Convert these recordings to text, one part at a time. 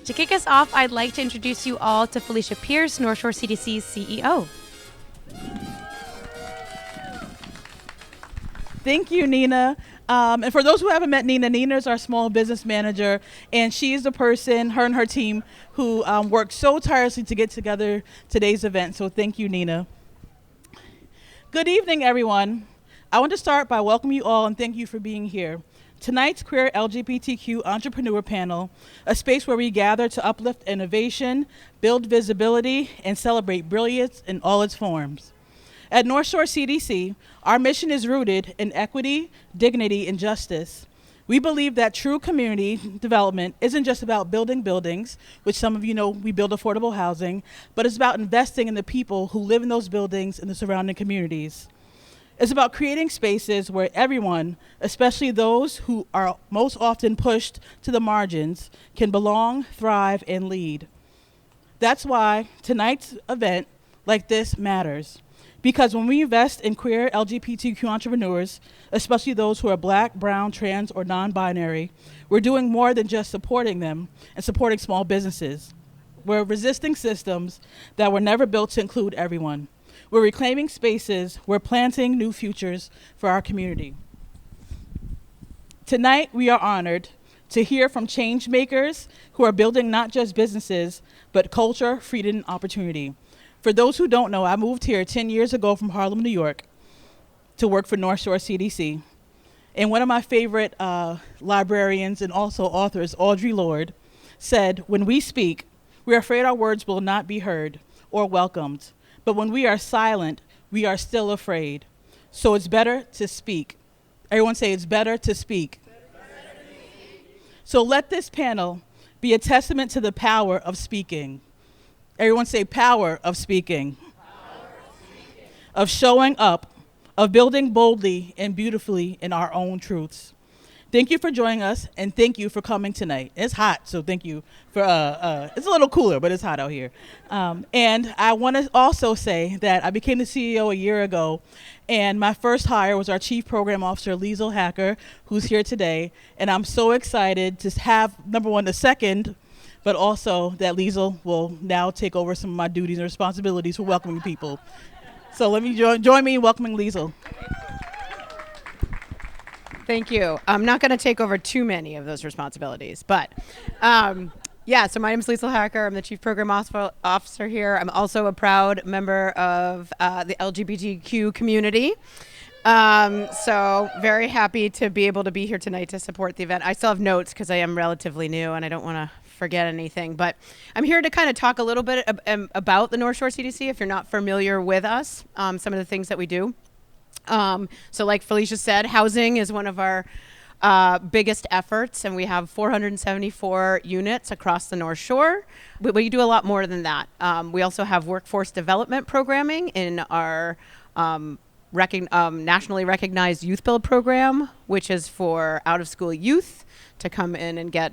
To kick us off, I'd like to introduce you all to Felicia Pierce, North Shore CDC's CEO. Thank you, Nina. And for those who haven't met Nina, Nina is our small business manager, and she is the person, her and her team, who worked so tirelessly to get together today's event. So thank you, Nina. Good evening, everyone. I want to start by welcoming you all and thank you for being here. Tonight's Queer LGBTQ Entrepreneur Panel, a space where we gather to uplift innovation, build visibility, and celebrate brilliance in all its forms. At North Shore CDC, our mission is rooted in equity, dignity, and justice. We believe that true community development isn't just about building buildings, which some of you know we build affordable housing, but it's about investing in the people who live in those buildings and the surrounding communities. It's about creating spaces where everyone, especially those who are most often pushed to the margins, can belong, thrive, and lead. That's why tonight's event like this matters. Because when we invest in queer LGBTQ entrepreneurs, especially those who are Black, brown, trans, or non-binary, we're doing more than just supporting them and supporting small businesses. We're resisting systems that were never built to include everyone. We're reclaiming spaces. We're planting new futures for our community. Tonight, we are honored to hear from change makers who are building not just businesses, but culture, freedom, and opportunity. For those who don't know, I moved here 10 years ago from Harlem, New York, to work for North Shore CDC. And one of my favorite librarians and also authors, Audre Lorde, said, "When we speak, we are afraid our words will not be heard or welcomed. But when we are silent, we are still afraid. So it's better to speak." Everyone say, it's better to speak. So let this panel be a testament to the power of speaking. Everyone say, power of speaking. Of showing up, of building boldly and beautifully in our own truths. Thank you for joining us, and thank you for coming tonight. It's hot, so thank you for, it's a little cooler, but it's hot out here. And I want to also say that I became the CEO a year ago, and my first hire was our Chief Program Officer, Liesl Hacker, who's here today. And I'm so excited to have, number one, the second, but also that Liesl will now take over some of my duties and responsibilities for welcoming people. So let me join me in welcoming Liesl. Thank you. I'm not going to take over too many of those responsibilities, but so my name is Liesl Hacker. I'm the Chief Program Officer here. I'm also a proud member of the LGBTQ community. So very happy to be able to be here tonight to support the event. I still have notes because I am relatively new and I don't want to forget anything, but I'm here to kind of talk a little bit about the North Shore CDC if you're not familiar with us, some of the things that we do. So like Felicia said, housing is one of our biggest efforts, and we have 474 units across the North Shore. But we do a lot more than that. We also have workforce development programming in our nationally recognized Youth Build program, which is for out-of-school youth to come in and get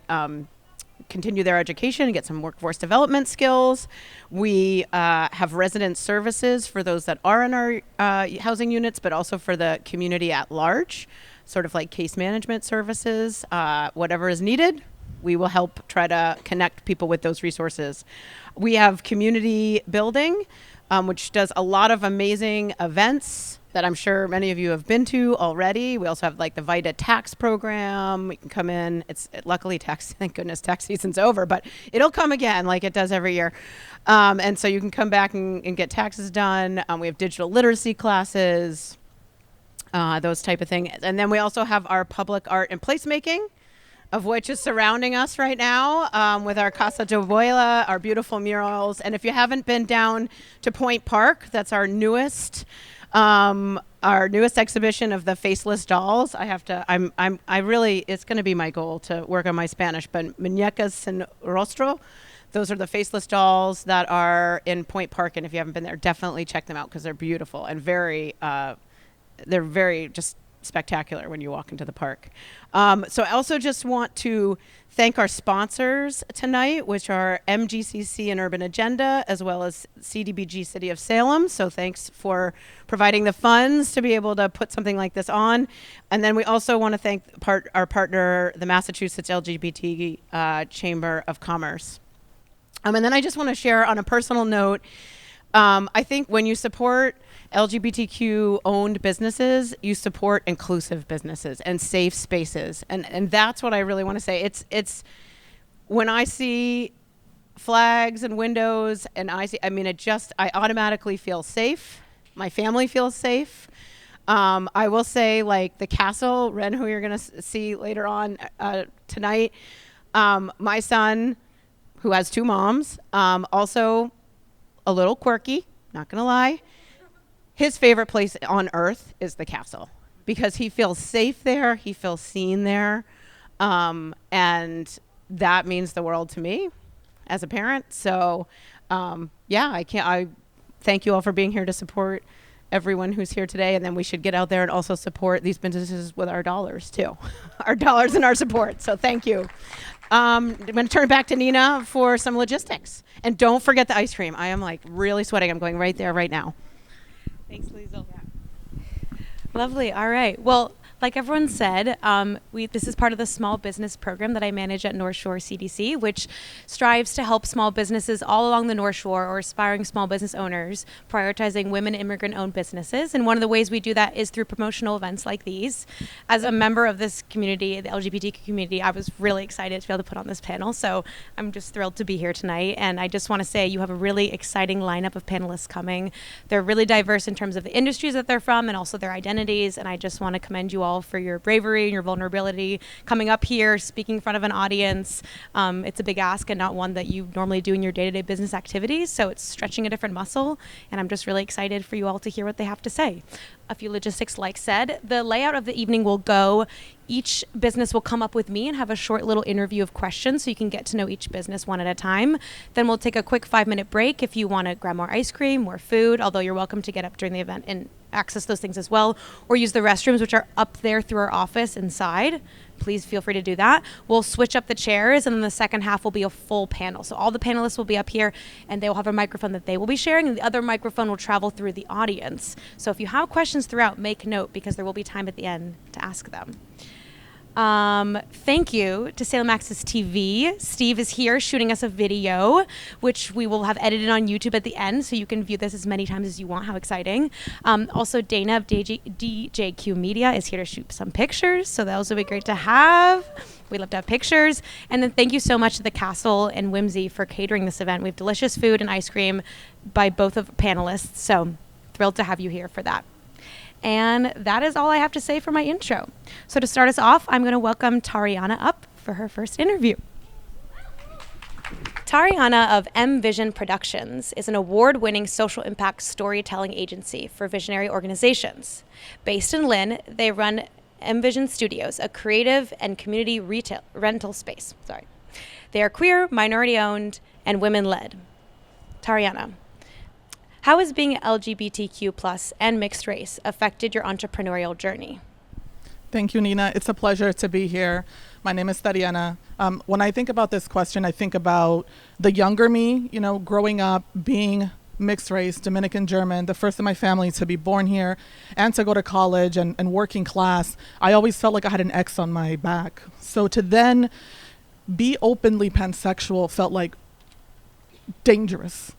continue their education and get some workforce development skills. We have resident services for those that are in our housing units, but also for the community at large, sort of like case management services. Whatever is needed, we will help try to connect people with those resources. We have community building, which does a lot of amazing events that I'm sure many of you have been to already. We also have like the VITA tax program. We can come in. It's luckily thank goodness tax season's over, but it'll come again like it does every year. And so you can come back and get taxes done. We have digital literacy classes, those type of things. And then we also have our public art and placemaking, of which is surrounding us right now with our Casa de Abuela, our beautiful murals. And if you haven't been down to Point Park, that's our newest exhibition of the faceless dolls. It's going to be my goal to work on my Spanish, but muñecas sin rostro, those are the faceless dolls that are in Point Park. And if you haven't been there, definitely check them out because they're beautiful and they're very just spectacular when you walk into the park. So I also just want to thank our sponsors tonight, which are MGCC and Urban Agenda, as well as CDBG City of Salem. So thanks for providing the funds to be able to put something like this on. And then we also want to thank our partner, the Massachusetts LGBT Chamber of Commerce. And then I just want to share on a personal note, I think when you support LGBTQ owned businesses, you support inclusive businesses and safe spaces. And that's what I really want to say. It's when I see flags and windows and I automatically feel safe. My family feels safe. I will say, like the castle, Ren, who you're going to see later on tonight, my son, who has 2 moms, also a little quirky, not going to lie. His favorite place on earth is the castle because he feels safe there. He feels seen there. And that means the world to me as a parent. So, I thank you all for being here to support everyone who's here today. And then we should get out there and also support these businesses with our dollars too, our dollars and our support. So thank you. I'm going to turn it back to Nina for some logistics. And don't forget the ice cream. I am like really sweating. I'm going right there right now. Thanks, Liesl. Yeah. Lovely. All right. Well, like everyone said, this is part of the small business program that I manage at North Shore CDC, which strives to help small businesses all along the North Shore or aspiring small business owners, prioritizing women immigrant-owned businesses. And one of the ways we do that is through promotional events like these. As a member of this community, the LGBTQ community, I was really excited to be able to put on this panel. So I'm just thrilled to be here tonight. And I just want to say you have a really exciting lineup of panelists coming. They're really diverse in terms of the industries that they're from and also their identities. And I just want to commend you all for your bravery and your vulnerability coming up here, speaking in front of an audience. It's a big ask and not one that you normally do in your day-to-day business activities. So it's stretching a different muscle. And I'm just really excited for you all to hear what they have to say. A few logistics, like said, the layout of the evening will go, each business will come up with me and have a short little interview of questions so you can get to know each business one at a time. Then we'll take a quick 5-minute break if you want to grab more ice cream, more food, although you're welcome to get up during the event and access those things as well, or use the restrooms, which are up there through our office inside. Please feel free to do that. We'll switch up the chairs, and then the second half will be a full panel. So all the panelists will be up here, and they will have a microphone that they will be sharing, and the other microphone will travel through the audience. So if you have questions throughout, make note, because there will be time at the end to ask them. Thank you to Salem Access TV. Steve is here shooting us a video, which we will have edited on YouTube at the end, so you can view this as many times as you want. How exciting. Also, Dana of DJQ Media is here to shoot some pictures, so those will be great to have. We love to have pictures. And then thank you so much to the Castle and Whimsy for catering this event. We have delicious food and ice cream by both of panelists, so thrilled to have you here for that. And that is all I have to say for my intro. So to start us off, I'm going to welcome Tariana up for her first interview. Tariana of M Vision Productions is an award-winning social impact storytelling agency for visionary organizations. Based in Lynn, they run M Vision Studios, a creative and community rental space. They are queer, minority-owned, and women-led. Tariana, how has being LGBTQ+ and mixed race affected your entrepreneurial journey? Thank you, Nina. It's a pleasure to be here. My name is Tariana. When I think about this question, I think about the younger me, growing up, being mixed race, Dominican German, the first in my family to be born here and to go to college and working class. I always felt like I had an X on my back. So to then be openly pansexual felt like dangerous.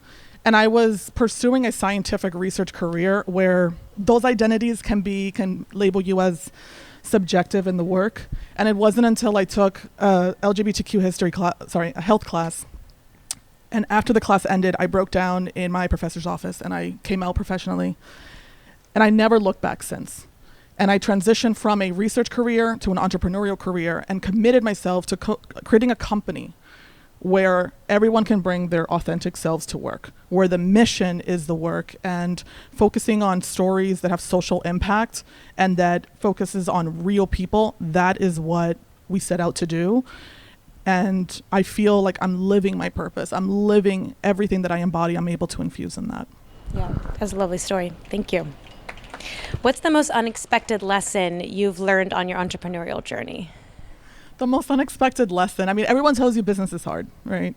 And I was pursuing a scientific research career where those identities can label you as subjective in the work. And it wasn't until I took a LGBTQ a health class. And after the class ended, I broke down in my professor's office and I came out professionally. And I never looked back since. And I transitioned from a research career to an entrepreneurial career and committed myself to creating a company where everyone can bring their authentic selves to work, where the mission is the work, and focusing on stories that have social impact and that focuses on real people. That is what we set out to do. And I feel like I'm living my purpose. I'm living everything that I embody. I'm able to infuse in that. Yeah, that's a lovely story. Thank you. What's the most unexpected lesson you've learned on your entrepreneurial journey? The most unexpected lesson. I mean, everyone tells you business is hard, right?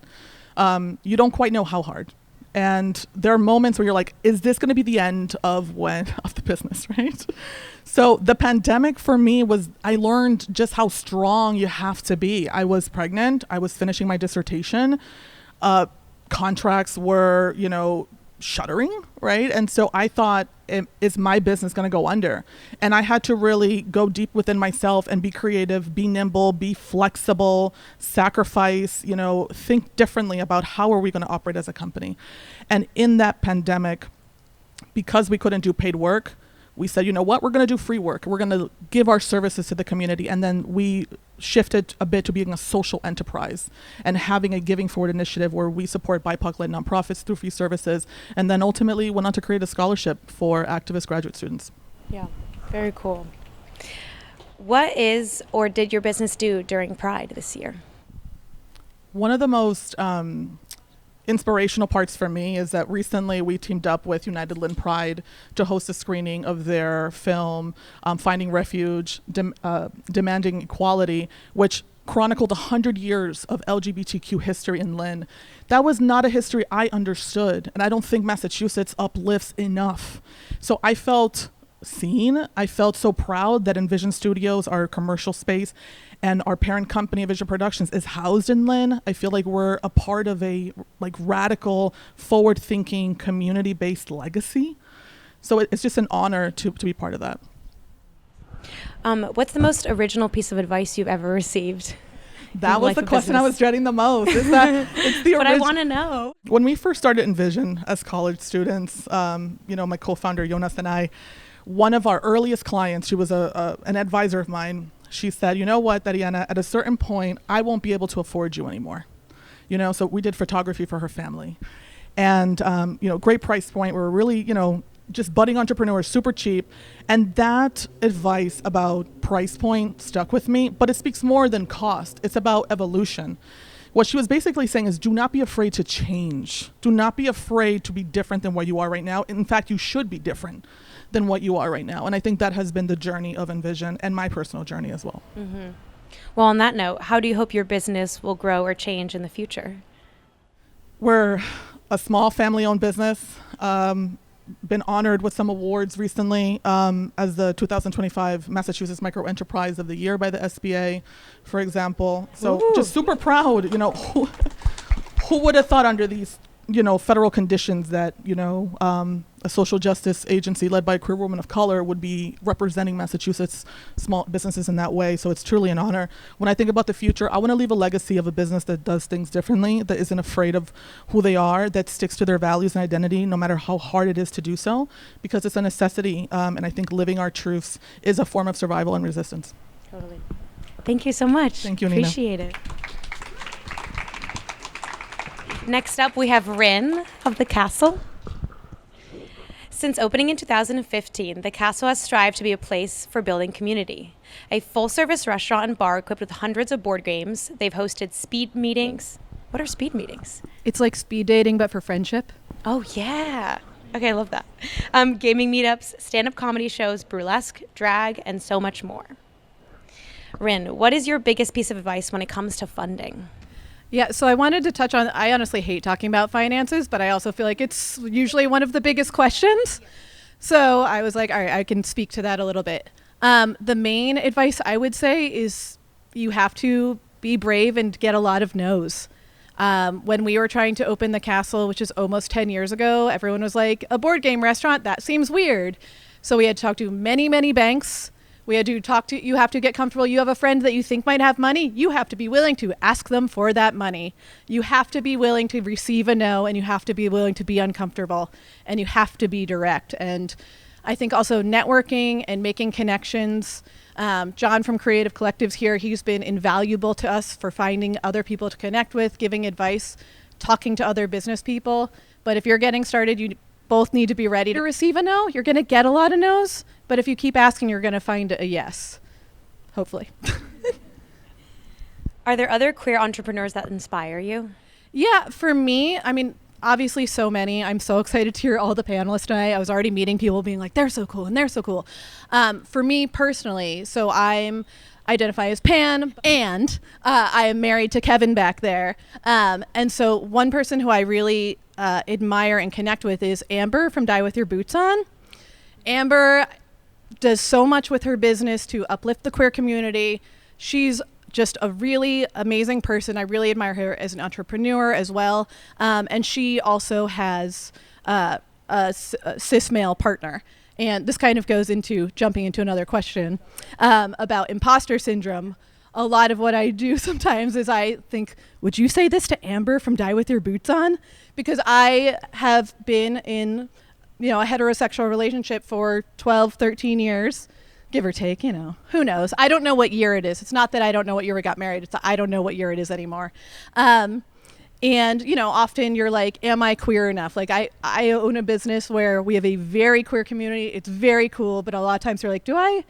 You don't quite know how hard. And there are moments where you're like, is this going to be the end of the business, right? So the pandemic for me I learned just how strong you have to be. I was pregnant. I was finishing my dissertation. contracts were, shuttering, right? And so I thought, is my business going to go under? And I had to really go deep within myself and be creative, be nimble, be flexible, sacrifice, think differently about how are we going to operate as a company. And in that pandemic, because we couldn't do paid work, we said, you know what, we're going to do free work. We're going to give our services to the community. And then we shifted a bit to being a social enterprise and having a giving forward initiative where we support BIPOC-led nonprofits through free services. And then ultimately went on to create a scholarship for activist graduate students. Yeah, very cool. What is or did your business do during Pride this year? One of the most inspirational parts for me is that recently we teamed up with United Lynn Pride to host a screening of their film, Finding Refuge, Demanding Equality, which chronicled 100 years of LGBTQ history in Lynn. That was not a history I understood, and I don't think Massachusetts uplifts enough. So I felt seen. I felt so proud that Envision Studios, our commercial space, and our parent company, Vision Productions, is housed in Lynn. I feel like we're a part of a radical, forward-thinking, community-based legacy. So it's just an honor to be part of that. What's the most original piece of advice you've ever received? That was the question I was dreading the most. Is that it's the But I want to know. When we first started Envision as college students, my co-founder Jonas and I, one of our earliest clients, she was an advisor of mine. She said, you know what, Dariana, at a certain point, I won't be able to afford you anymore. So we did photography for her family. And, great price point. We're really, just budding entrepreneurs, super cheap. And that advice about price point stuck with me, but it speaks more than cost. It's about evolution. What she was basically saying is, do not be afraid to change. Do not be afraid to be different than what you are right now. In fact, you should be different than what you are right now. And I think that has been the journey of Envision and my personal journey as well. Mm-hmm. Well, on that note, how do you hope your business will grow or change in the future? We're a small family-owned business. Been honored with some awards recently as the 2025 Massachusetts Micro Enterprise of the Year by the SBA, for example. So just super proud, who would have thought under these federal conditions that, a social justice agency led by a queer woman of color would be representing Massachusetts small businesses in that way. So it's truly an honor. When I think about the future, I want to leave a legacy of a business that does things differently, that isn't afraid of who they are, that sticks to their values and identity, no matter how hard it is to do so, because it's a necessity. And I think living our truths is a form of survival and resistance. Totally. Thank you so much. Thank you, Nina. Appreciate it. Next up, we have Rin of The Castle. Since opening in 2015, The Castle has strived to be a place for building community. A full-service restaurant and bar equipped with hundreds of board games. They've hosted speed meetings. What are speed meetings? It's like speed dating, but for friendship. Oh, yeah. Okay, I love that. Gaming meetups, stand-up comedy shows, burlesque, drag, and so much more. Rin, what is your biggest piece of advice when it comes to funding? Yeah, so I wanted to touch on, I honestly hate talking about finances, but I also feel like it's usually one of the biggest questions. So I was like, all right, I can speak to that a little bit. The main advice I would say is you have to be brave and get a lot of no's. When we were trying to open The Castle, which is almost 10 years ago, everyone was like, a board game restaurant? That seems weird. So we had to talk to many, many banks. We had to talk to, you have to get comfortable. You have a friend that you think might have money. You have to be willing to ask them for that money. You have to be willing to receive a no, and you have to be willing to be uncomfortable, and you have to be direct. And I think also networking and making connections. John from Creative Collectives here, he's been invaluable to us for finding other people to connect with, giving advice, talking to other business people. But if you're getting started, you both need to be ready to receive a no. You're going to get a lot of no's, but if you keep asking, you're going to find a yes, hopefully. Are there other queer entrepreneurs that inspire you? Yeah, for me, I mean, obviously so many. I'm so excited to hear all the panelists tonight. I was already meeting people being like, they're so cool and they're so cool. For me personally, so I'm identify as pan, and I am married to Kevin back there. And so one person who I really admire and connect with is Amber from Die With Your Boots On. Amber does so much with her business to uplift the queer community. She's just a really amazing person. I really admire her as an entrepreneur as well. And she also has a cis male partner. And this kind of goes into jumping into another question about imposter syndrome. A lot of what I do sometimes is I think, would you say this to Amber from Die With Your Boots On? Because I have been in, a heterosexual relationship for 12, 13 years, give or take, who knows? I don't know what year it is. It's not that I don't know what year we got married. It's that I don't know what year it is anymore. And, often you're like, am I queer enough? Like I own a business where we have a very queer community. It's very cool. But a lot of times you're like, do I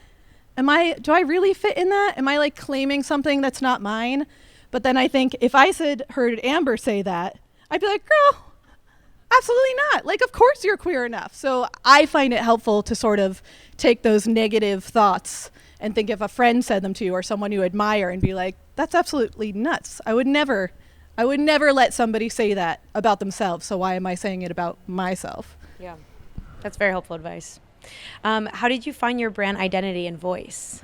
really fit in that? Am I like claiming something that's not mine? But then I think if I heard Amber say that, I'd be like, girl, absolutely not. Like, of course you're queer enough. So I find it helpful to sort of take those negative thoughts and think if a friend said them to you or someone you admire and be like, that's absolutely nuts. I would never let somebody say that about themselves. So why am I saying it about myself? Yeah, that's very helpful advice. How did you find your brand identity and voice?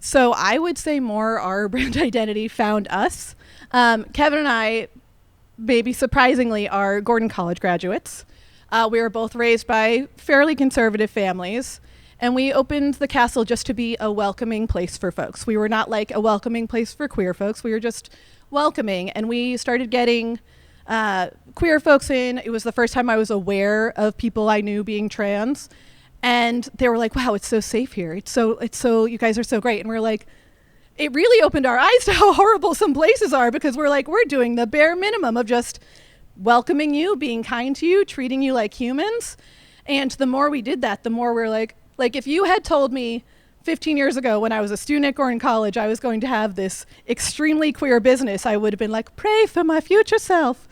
So I would say more our brand identity found us. Kevin and I, maybe surprisingly, are Gordon College graduates. We were both raised by fairly conservative families, and we opened the castle just to be a welcoming place for folks. We were not like a welcoming place for queer folks. We were just welcoming, and we started getting queer folks in. It was the first time I was aware of people I knew being trans. And they were like, wow, it's so safe here. It's so, you guys are so great. And we're like, it really opened our eyes to how horrible some places are, because we're like, we're doing the bare minimum of just welcoming you, being kind to you, treating you like humans. And the more we did that, the more we're like if you had told me 15 years ago when I was a student at Gordon College, I was going to have this extremely queer business, I would have been like, pray for my future self.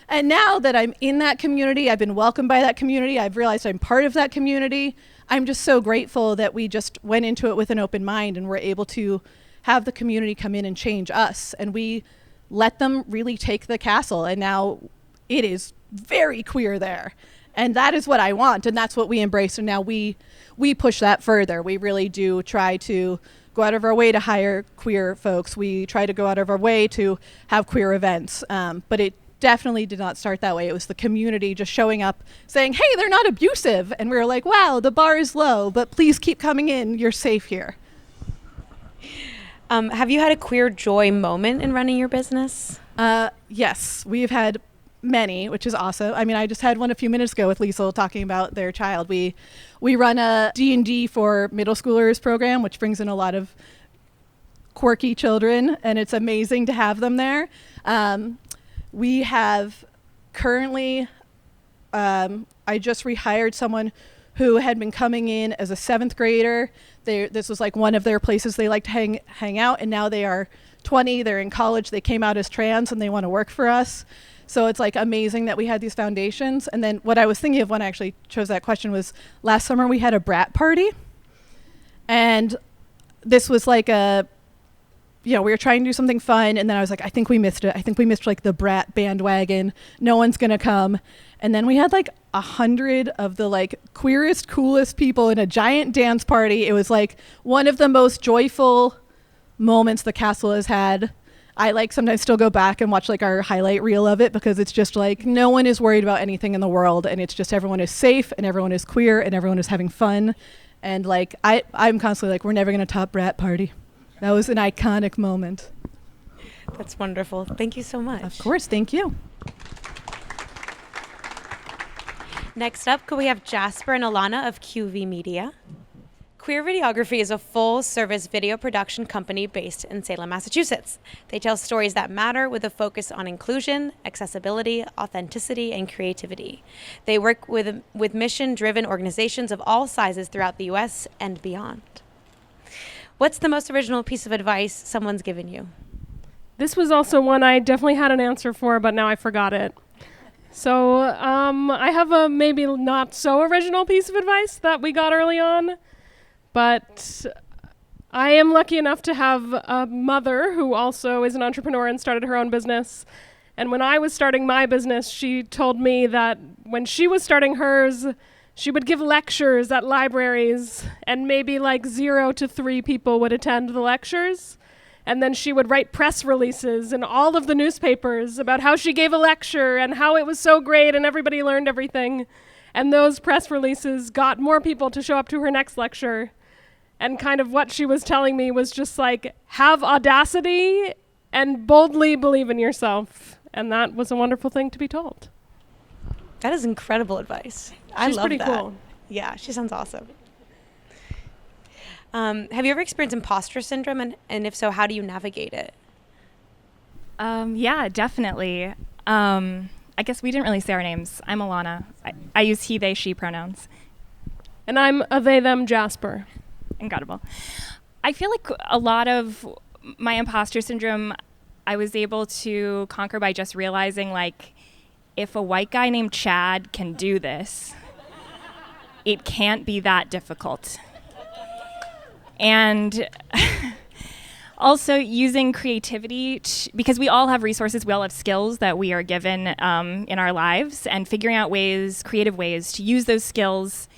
And now that I'm in that community, I've been welcomed by that community, I've realized I'm part of that community, I'm just so grateful that we just went into it with an open mind and were able to have the community come in and change us. And we let them really take the castle. And now it is very queer there. And that is what I want. And that's what we embrace. And now we push that further. We really do try to go out of our way to hire queer folks. We try to go out of our way to have queer events. But it definitely did not start that way. It was the community just showing up saying, hey, they're not abusive. And we were like, wow, the bar is low, but please keep coming in. You're safe here. Have you had a queer joy moment in running your business? Yes, we've had many, which is awesome. I mean, I just had one a few minutes ago with Liesl talking about their child. We run a D&D for middle schoolers program, which brings in a lot of quirky children, and it's amazing to have them there. We have currently, I just rehired someone who had been coming in as a 7th grader. This was like one of their places they like to hang out, and now they are 20, they're in college, they came out as trans and they want to work for us. So it's like amazing that we had these foundations. And then what I was thinking of when I actually chose that question was last summer we had a brat party. And this was like we were trying to do something fun, and then I was like, I think we missed it. I think we missed like the brat bandwagon. No one's gonna come. And then we had like 100 of the like queerest, coolest people in a giant dance party. It was like one of the most joyful moments the castle has had. I like sometimes still go back and watch like our highlight reel of it, because it's just like no one is worried about anything in the world, and it's just everyone is safe and everyone is queer and everyone is having fun. And like I'm constantly like, we're never gonna top brat party. That was an iconic moment. That's wonderful. Thank you so much. Of course, thank you. Next up, could we have Jasper and Alana of QV Media? Queer Videography is a full-service video production company based in Salem, Massachusetts. They tell stories that matter with a focus on inclusion, accessibility, authenticity, and creativity. They work with mission-driven organizations of all sizes throughout the U.S. and beyond. What's the most original piece of advice someone's given you? This was also one I definitely had an answer for, but now I forgot it. So I have a maybe not so original piece of advice that we got early on, but I am lucky enough to have a mother who also is an entrepreneur and started her own business. And when I was starting my business, she told me that when she was starting hers, she would give lectures at libraries, and maybe like 0 to 3 people would attend the lectures. And then she would write press releases in all of the newspapers about how she gave a lecture and how it was so great and everybody learned everything. And those press releases got more people to show up to her next lecture. And kind of what she was telling me was just like, have audacity and boldly believe in yourself. And that was a wonderful thing to be told. That is incredible advice. I She's love pretty that. cool. Yeah, she sounds awesome. Have you ever experienced imposter syndrome? And if so, how do you navigate it? Yeah, definitely. I guess we didn't really say our names. I'm Alana. I use he, they, she pronouns. And I'm a they, them Jasper. Incredible. I feel like a lot of my imposter syndrome I was able to conquer by just realizing, like, if a white guy named Chad can do this, it can't be that difficult. And also using creativity, because we all have resources, we all have skills that we are given in our lives, and figuring out creative ways to use those skills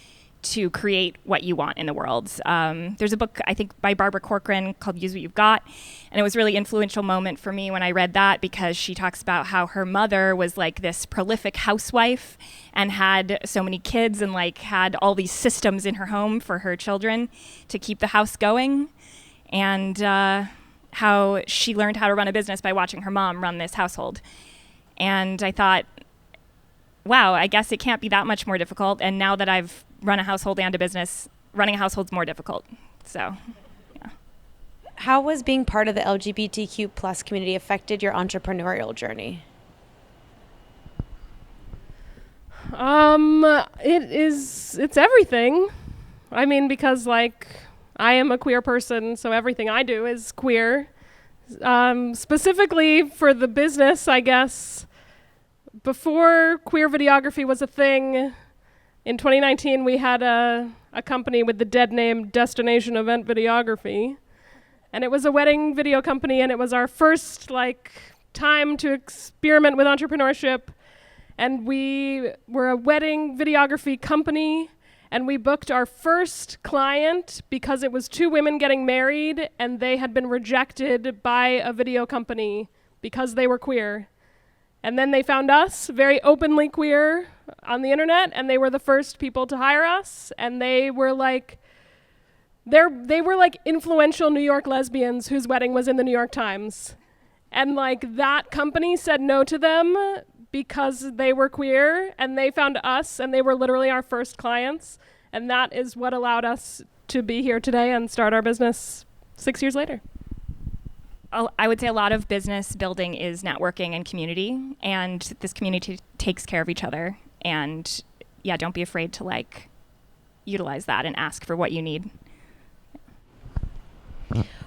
to create what you want in the world. There's a book, I think, by Barbara Corcoran called Use What You've Got, and it was a really influential moment for me when I read that, because she talks about how her mother was like this prolific housewife and had so many kids and like had all these systems in her home for her children to keep the house going, and how she learned how to run a business by watching her mom run this household. And I thought, wow, I guess it can't be that much more difficult. And now that I've run a household and a business, running a household's more difficult. So, yeah. How was being part of the LGBTQ plus community affected your entrepreneurial journey? It's everything. I mean, because like I am a queer person, so everything I do is queer. Specifically for the business, I guess, before queer videography was a thing, in 2019 we had a company with the dead name Destination Event Videography. And it was a wedding video company, and it was our first like time to experiment with entrepreneurship. And we were a wedding videography company, and we booked our first client because it was two women getting married, and they had been rejected by a video company because they were queer. And then they found us, very openly queer, on the internet, and they were the first people to hire us. And they were like, they were like influential New York lesbians whose wedding was in the New York Times. And like that company said no to them because they were queer, and they found us, and they were literally our first clients. And that is what allowed us to be here today and start our business 6 years later. I would say a lot of business building is networking and community, and this community takes care of each other. And yeah, don't be afraid to like utilize that and ask for what you need.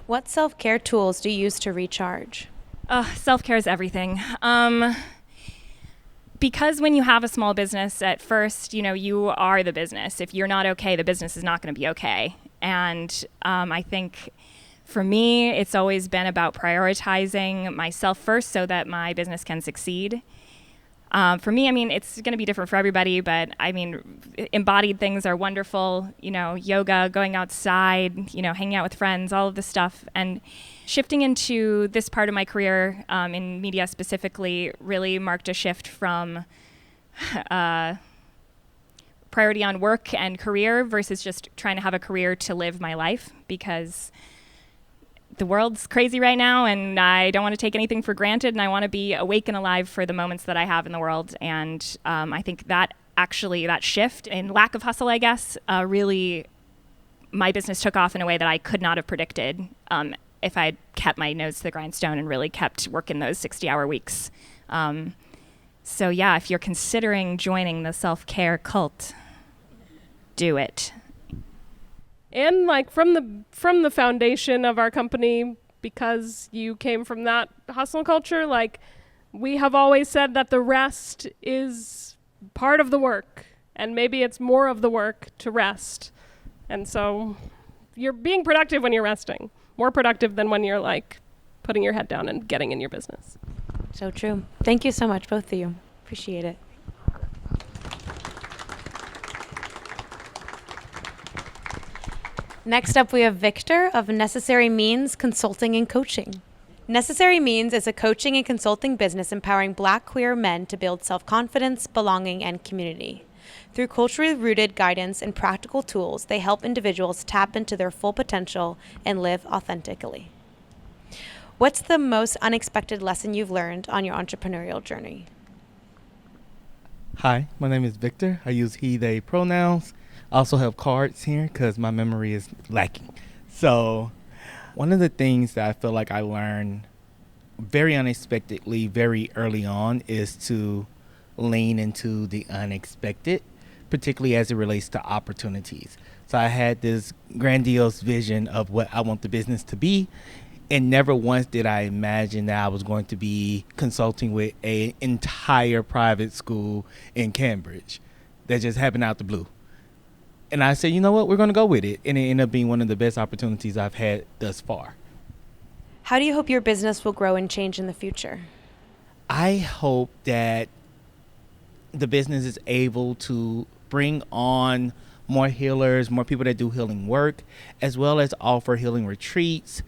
What self-care tools do you use to recharge? Self-care is everything. Because when you have a small business, at first, you are the business. If you're not okay, the business is not going to be okay. And I think for me, it's always been about prioritizing myself first so that my business can succeed. For me, I mean, it's going to be different for everybody, but I mean, embodied things are wonderful, yoga, going outside, hanging out with friends, all of this stuff. And shifting into this part of my career in media specifically really marked a shift from priority on work and career versus just trying to have a career to live my life, because the world's crazy right now, and I don't want to take anything for granted, and I want to be awake and alive for the moments that I have in the world. And I think that shift in lack of hustle, I guess, really, my business took off in a way that I could not have predicted if I had kept my nose to the grindstone and really kept working those 60-hour weeks. So yeah, if you're considering joining the self-care cult, do it. And like from the foundation of our company, because you came from that hustle culture, like we have always said that the rest is part of the work, and maybe it's more of the work to rest. And so you're being productive when you're resting, more productive than when you're like putting your head down and getting in your business. So true. Thank you so much, both of you. Appreciate it. Next up, we have Victor of Necessary Means Consulting and Coaching. Necessary Means is a coaching and consulting business empowering Black queer men to build self-confidence, belonging, and community. Through culturally rooted guidance and practical tools, they help individuals tap into their full potential and live authentically. What's the most unexpected lesson you've learned on your entrepreneurial journey? Hi, my name is Victor. I use he, they pronouns. I also have cards here because my memory is lacking. So one of the things that I feel like I learned very unexpectedly, very early on, is to lean into the unexpected, particularly as it relates to opportunities. So I had this grandiose vision of what I want the business to be, and never once did I imagine that I was going to be consulting with an entire private school in Cambridge that just happened out the blue. And I said, you know what, we're going to go with it. And it ended up being one of the best opportunities I've had thus far. How do you hope your business will grow and change in the future? I hope that the business is able to bring on more healers, more people that do healing work, as well as offer healing retreats,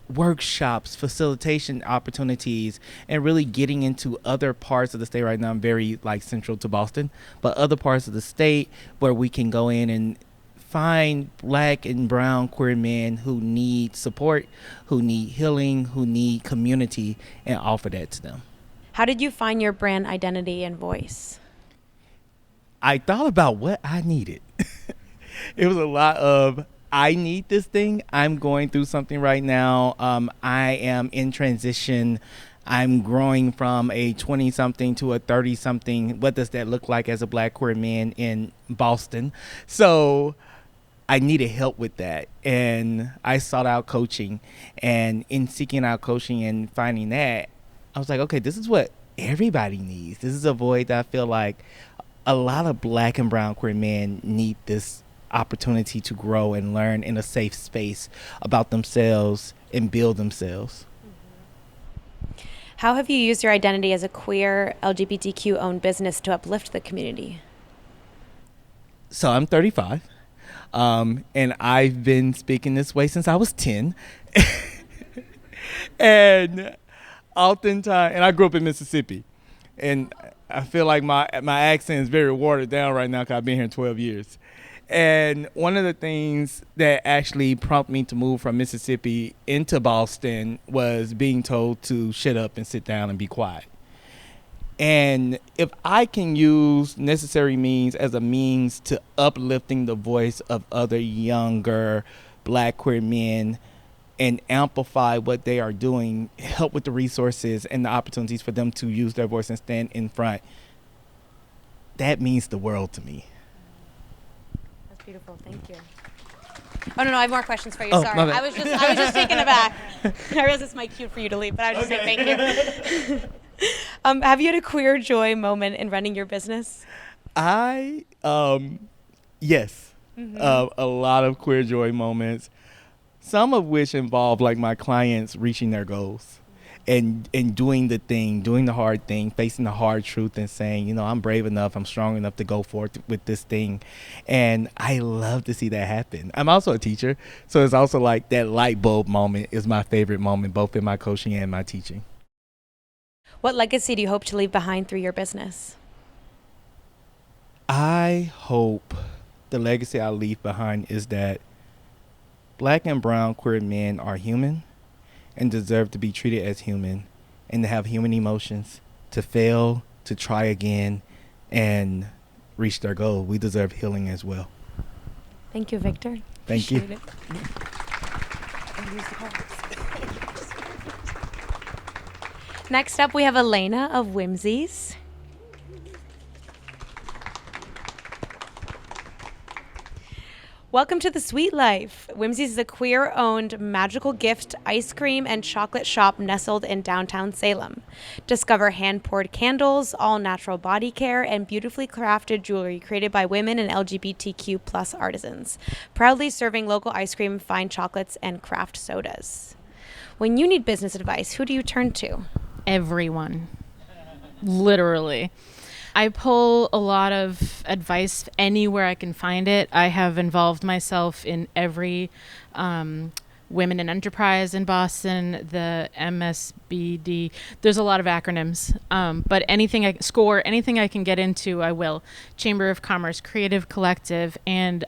workshops, facilitation opportunities, and really getting into other parts of the state. Right now I'm very central to Boston, but other parts of the state where we can go in and find Black and brown queer men who need support, who need healing, who need community, and offer that to them. How did you find your brand identity and voice? I thought about what I needed. It was a lot of, I need this thing. I'm going through something right now. I am in transition. I'm growing from a 20-something to a 30-something. What does that look like as a Black queer man in Boston? So I needed help with that. And I sought out coaching. And in seeking out coaching and finding that, I was like, okay, this is what everybody needs. This is a void that I feel like a lot of Black and brown queer men need, this opportunity to grow and learn in a safe space about themselves and build themselves. How have you used your identity as a queer LGBTQ owned business to uplift the community? So I'm 35, and I've been speaking this way since I was 10. And oftentimes, and I grew up in Mississippi, and I feel like my accent is very watered down right now because I've been here 12 years. And one of the things that actually prompted me to move from Mississippi into Boston was being told to shut up and sit down and be quiet. And if I can use Necessary Means as a means to uplifting the voice of other younger Black queer men and amplify what they are doing, help with the resources and the opportunities for them to use their voice and stand in front, that means the world to me. That's beautiful. Thank you. Oh, no, I have more questions for you. Oh, Sorry. my bad. I was just taken aback. I realize it's my cue for you to leave, but I was just saying thank you. Have you had a queer joy moment in running your business? Yes. Mm-hmm. A lot of queer joy moments, some of which involve my clients reaching their goals and doing the thing, doing the hard thing, facing the hard truth and saying, I'm brave enough, I'm strong enough to go forth with this thing. And I love to see that happen. I'm also a teacher, so it's also that light bulb moment is my favorite moment, both in my coaching and my teaching. What legacy do you hope to leave behind through your business? I hope the legacy I leave behind is that Black and brown queer men are human and deserve to be treated as human and to have human emotions, to fail, to try again, and reach their goal. We deserve healing as well. Thank you, Victor. Thank you. Appreciate it. Next up, we have Elena of Whimsies. Welcome to the Sweet Life. Whimsies is a queer-owned magical gift, ice cream, and chocolate shop nestled in downtown Salem. Discover hand-poured candles, all-natural body care, and beautifully crafted jewelry created by women and LGBTQ plus artisans. Proudly serving local ice cream, fine chocolates, and craft sodas. When you need business advice, who do you turn to? Everyone. Literally. I pull a lot of advice anywhere I can find it. I have involved myself in every Women in Enterprise in Boston, the MSBD. There's a lot of acronyms, but anything anything I can get into, I will. Chamber of Commerce, Creative Collective, and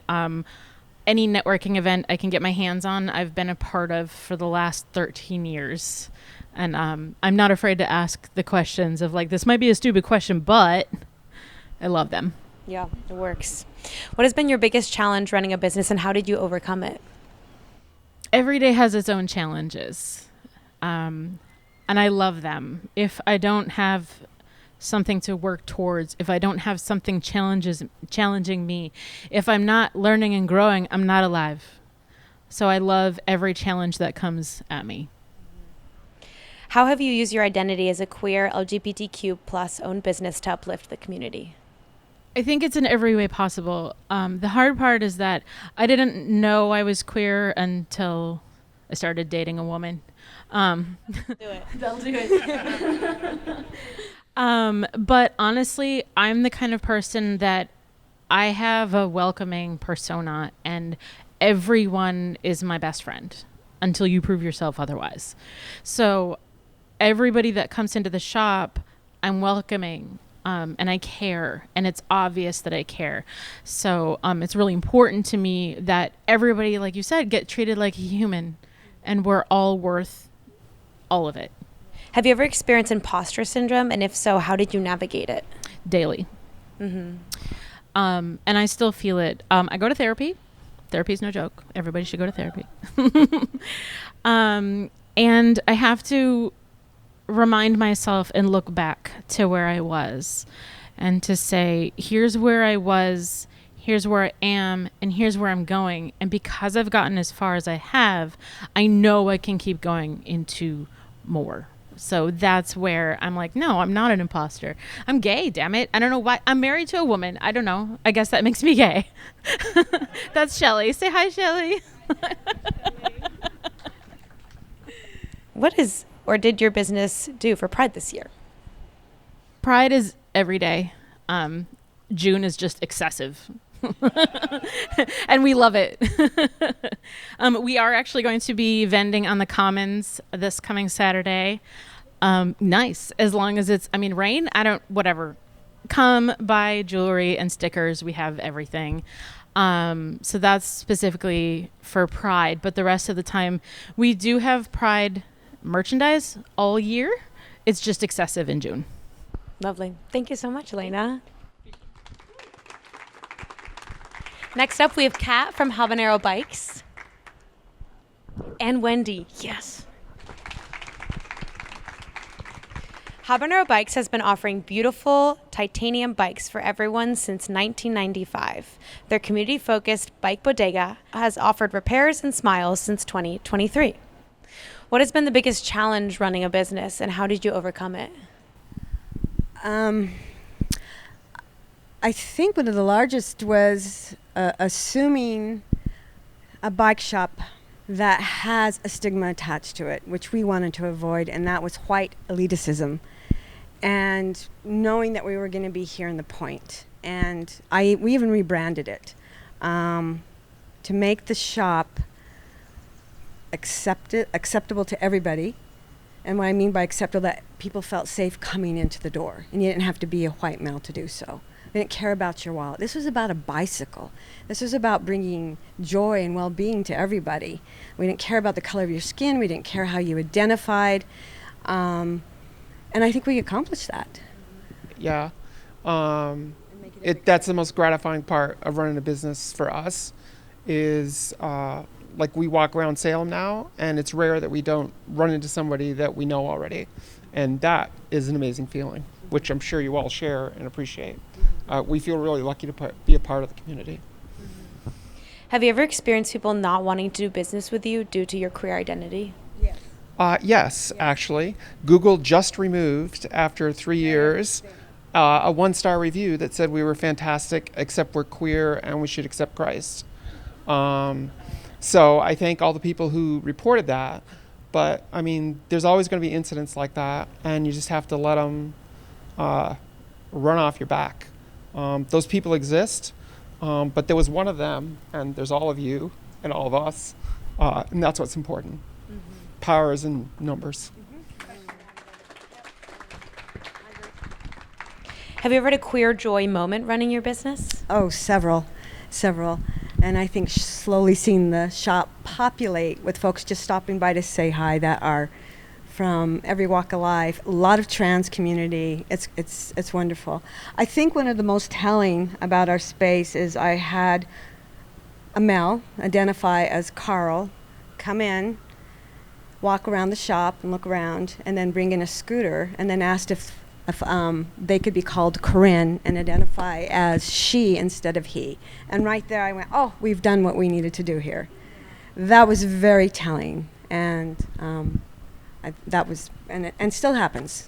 any networking event I can get my hands on, I've been a part of for the last 13 years. And I'm not afraid to ask the questions of like, this might be a stupid question, but I love them. Yeah, it works. What has been your biggest challenge running a business, and how did you overcome it? Every day has its own challenges, and I love them. If I don't have something to work towards, if I don't have something challenging me, if I'm not learning and growing, I'm not alive. So I love every challenge that comes at me. How have you used your identity as a queer LGBTQ plus owned business to uplift the community? I think it's in every way possible. The hard part is that I didn't know I was queer until I started dating a woman. Do it. They'll do it. But honestly, I'm the kind of person that I have a welcoming persona, and everyone is my best friend until you prove yourself otherwise. So everybody that comes into the shop, I'm welcoming. And I care, and it's obvious that I care. So it's really important to me that everybody, like you said, get treated like a human, and we're all worth all of it. Have you ever experienced imposter syndrome? And if so, how did you navigate it? Daily. Mm-hmm. And I still feel it. I go to therapy. Therapy is no joke. Everybody should go to therapy. And I have to remind myself and look back to where I was and to say, here's where I was, here's where I am, and here's where I'm going. And because I've gotten as far as I have, I know I can keep going into more. So that's where I'm like, no, I'm not an imposter. I'm gay, damn it. I don't know why. I'm married to a woman. I don't know. I guess that makes me gay. That's Shelly. Say hi, Shelly. Did your business do for Pride this year? Pride is every day. June is just excessive. And we love it. We are actually going to be vending on the Commons this coming Saturday. Nice. As long as it's, rain, whatever. Come buy jewelry and stickers. We have everything. So that's specifically for Pride. But the rest of the time, we do have Pride merchandise all year. It's just excessive in June. Lovely. Thank you so much, Elena. Next up, we have Kat from Habanero Bikes. And Wendy. Yes. Habanero Bikes has been offering beautiful titanium bikes for everyone since 1995. Their community-focused bike bodega has offered repairs and smiles since 2023. What has been the biggest challenge running a business, and how did you overcome it? I think one of the largest was assuming a bike shop that has a stigma attached to it, which we wanted to avoid, and that was white elitism. And knowing that we were going to be here in the Point. And we even rebranded it to make the shop acceptable to everybody. And what I mean by acceptable, that people felt safe coming into the door, and you didn't have to be a white male to do so. We didn't care about your wallet. This was about a bicycle. This was about bringing joy and well-being to everybody. We didn't care about the color of your skin. We didn't care how you identified. And I think we accomplished that. Yeah. That's the most gratifying part of running a business for us is like we walk around Salem now, and it's rare that we don't run into somebody that we know already. And that is an amazing feeling, which I'm sure you all share and appreciate. We feel really lucky to be a part of the community. Have you ever experienced people not wanting to do business with you due to your queer identity? Yes, actually. Google just removed, after 3 years, a 1-star review that said we were fantastic, except we're queer and we should accept Christ. So I thank all the people who reported that. But, there's always going to be incidents like that, and you just have to let them run off your back. Those people exist, but there was one of them, and there's all of you and all of us, and that's what's important. Power is in numbers. Have you ever had a queer joy moment running your business? Oh, several. And I think slowly seeing the shop populate with folks just stopping by to say hi that are from every walk of life, a lot of trans community. It's wonderful. I think one of the most telling about our space is I had a male identify as Carl come in, walk around the shop and look around, and then bring in a scooter, and then asked if they could be called Corinne and identify as she instead of he. And right there I went, oh, we've done what we needed to do here. That was very telling. And that was, and still happens.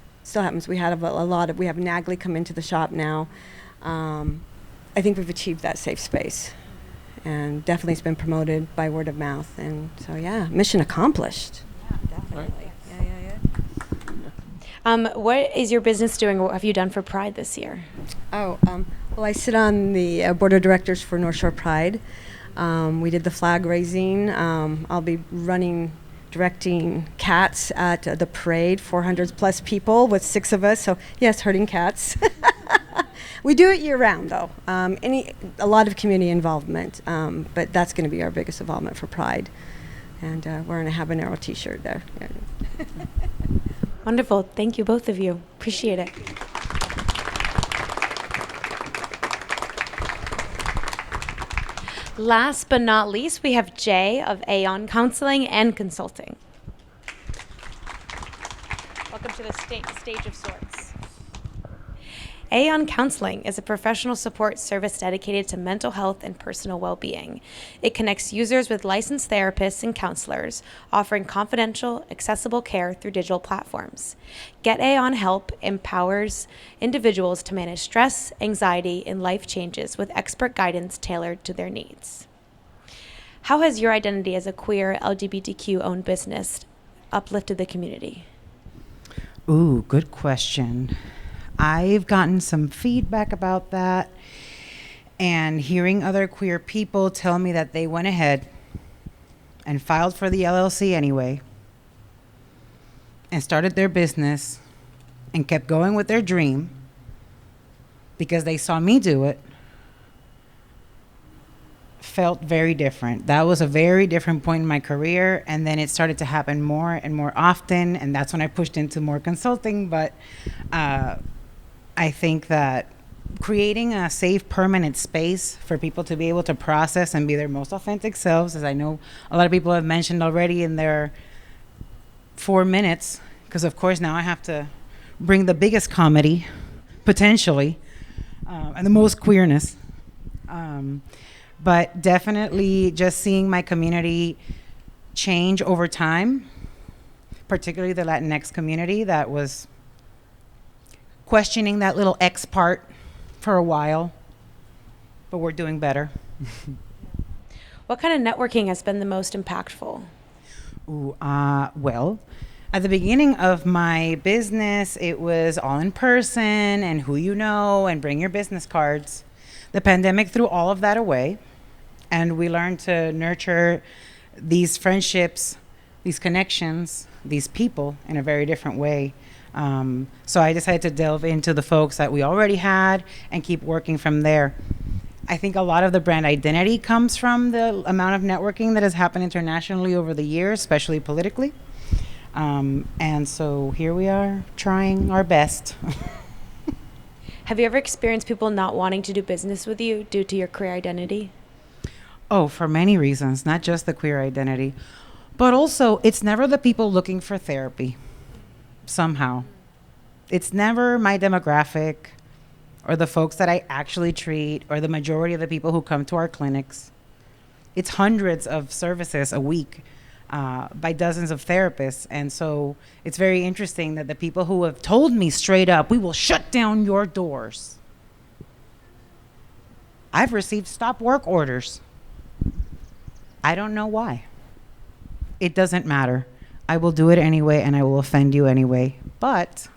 We have we have Nagley come into the shop now. I think we've achieved that safe space. And definitely it's been promoted by word of mouth. And so, yeah, mission accomplished. Yeah, definitely. Right. What is your business doing, or what have you done for Pride this year? Well, I sit on the board of directors for North Shore Pride. We did the flag raising. I'll be directing cats at the parade, 400 plus people with 6 of us. So yes, herding cats. We do it year round though. A lot of community involvement, but that's going to be our biggest involvement for Pride. And wearing a habanero t-shirt there. Wonderful. Thank you, both of you. Appreciate it. Last but not least, we have Jay of Aon Counseling and Consulting. Welcome to the stage of sorts. Aon Counseling is a professional support service dedicated to mental health and personal well-being. It connects users with licensed therapists and counselors, offering confidential, accessible care through digital platforms. Get Aon Help empowers individuals to manage stress, anxiety, and life changes with expert guidance tailored to their needs. How has your identity as a queer LGBTQ-owned business uplifted the community? Ooh, good question. I've gotten some feedback about that, and hearing other queer people tell me that they went ahead and filed for the LLC anyway and started their business and kept going with their dream because they saw me do it felt very different. That was a very different point in my career, and then it started to happen more and more often, and that's when I pushed into more consulting. But I think that creating a safe, permanent space for people to be able to process and be their most authentic selves, as I know a lot of people have mentioned already in their 4 minutes, because of course now I have to bring the biggest comedy, potentially, and the most queerness. But definitely just seeing my community change over time, particularly the Latinx community that was questioning that little X part for a while, but we're doing better. What kind of networking has been the most impactful? Well, at the beginning of my business, it was all in person and who you know and bring your business cards. The pandemic threw all of that away, and we learned to nurture these friendships, these connections, these people in a very different way. So I decided to delve into the folks that we already had and keep working from there. I think a lot of the brand identity comes from the amount of networking that has happened internationally over the years, especially politically. And so here we are trying our best. Have you ever experienced people not wanting to do business with you due to your queer identity? Oh, for many reasons, not just the queer identity, but also it's never the people looking for therapy. Somehow. It's never my demographic or the folks that I actually treat or the majority of the people who come to our clinics. It's hundreds of services a week by dozens of therapists. And so it's very interesting that the people who have told me straight up, we will shut down your doors. I've received stop work orders. I don't know why. It doesn't matter. I will do it anyway, and I will offend you anyway. But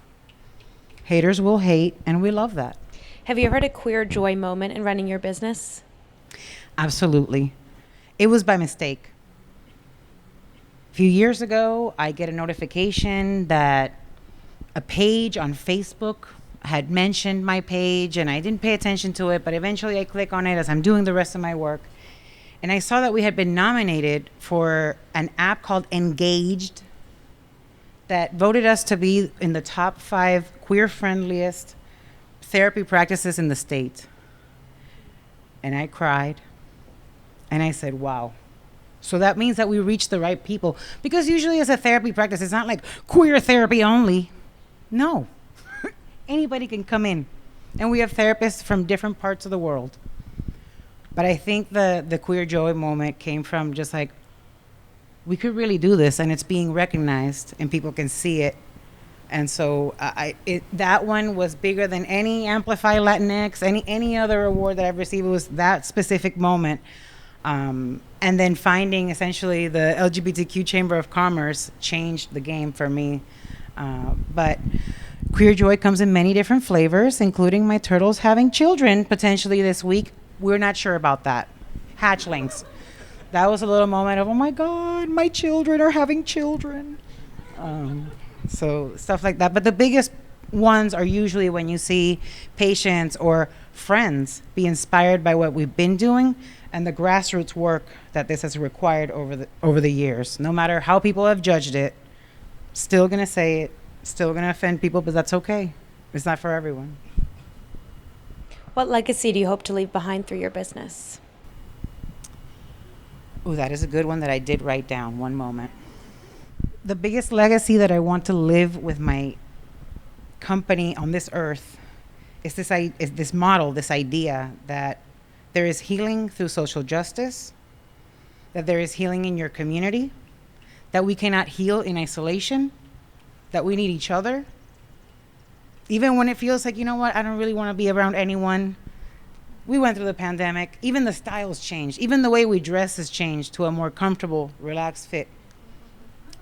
Haters will hate, and we love that. Have you ever had a queer joy moment in running your business? Absolutely. It was by mistake. A few years ago, I get a notification that a page on Facebook had mentioned my page, and I didn't pay attention to it, but eventually I click on it as I'm doing the rest of my work. And I saw that we had been nominated for an app called Engaged that voted us to be in the top 5 queer-friendliest therapy practices in the state. And I cried. And I said, wow. So that means that we reached the right people. Because usually as a therapy practice, it's not like queer therapy only. No. Anybody can come in. And we have therapists from different parts of the world. But I think the queer joy moment came from just like, we could really do this, and it's being recognized, and people can see it. And so that one was bigger than any Amplify Latinx, any other award that I've received. It was that specific moment. And then finding essentially the LGBTQ Chamber of Commerce changed the game for me. But queer joy comes in many different flavors, including my turtles having children potentially this week. We're not sure about that. Hatchlings. That was a little moment of, oh my God, my children are having children. So stuff like that. But the biggest ones are usually when you see patients or friends be inspired by what we've been doing and the grassroots work that this has required over the years. No matter how people have judged it, still gonna say it, still gonna offend people, but that's okay. It's not for everyone. What legacy do you hope to leave behind through your business? Oh, that is a good one that I did write down. One moment. The biggest legacy that I want to live with my company on this earth is this model, this idea that there is healing through social justice, that there is healing in your community, that we cannot heal in isolation, that we need each other. Even when it feels like, you know what, I don't really want to be around anyone. We went through the pandemic. Even the styles changed. Even the way we dress has changed to a more comfortable, relaxed fit.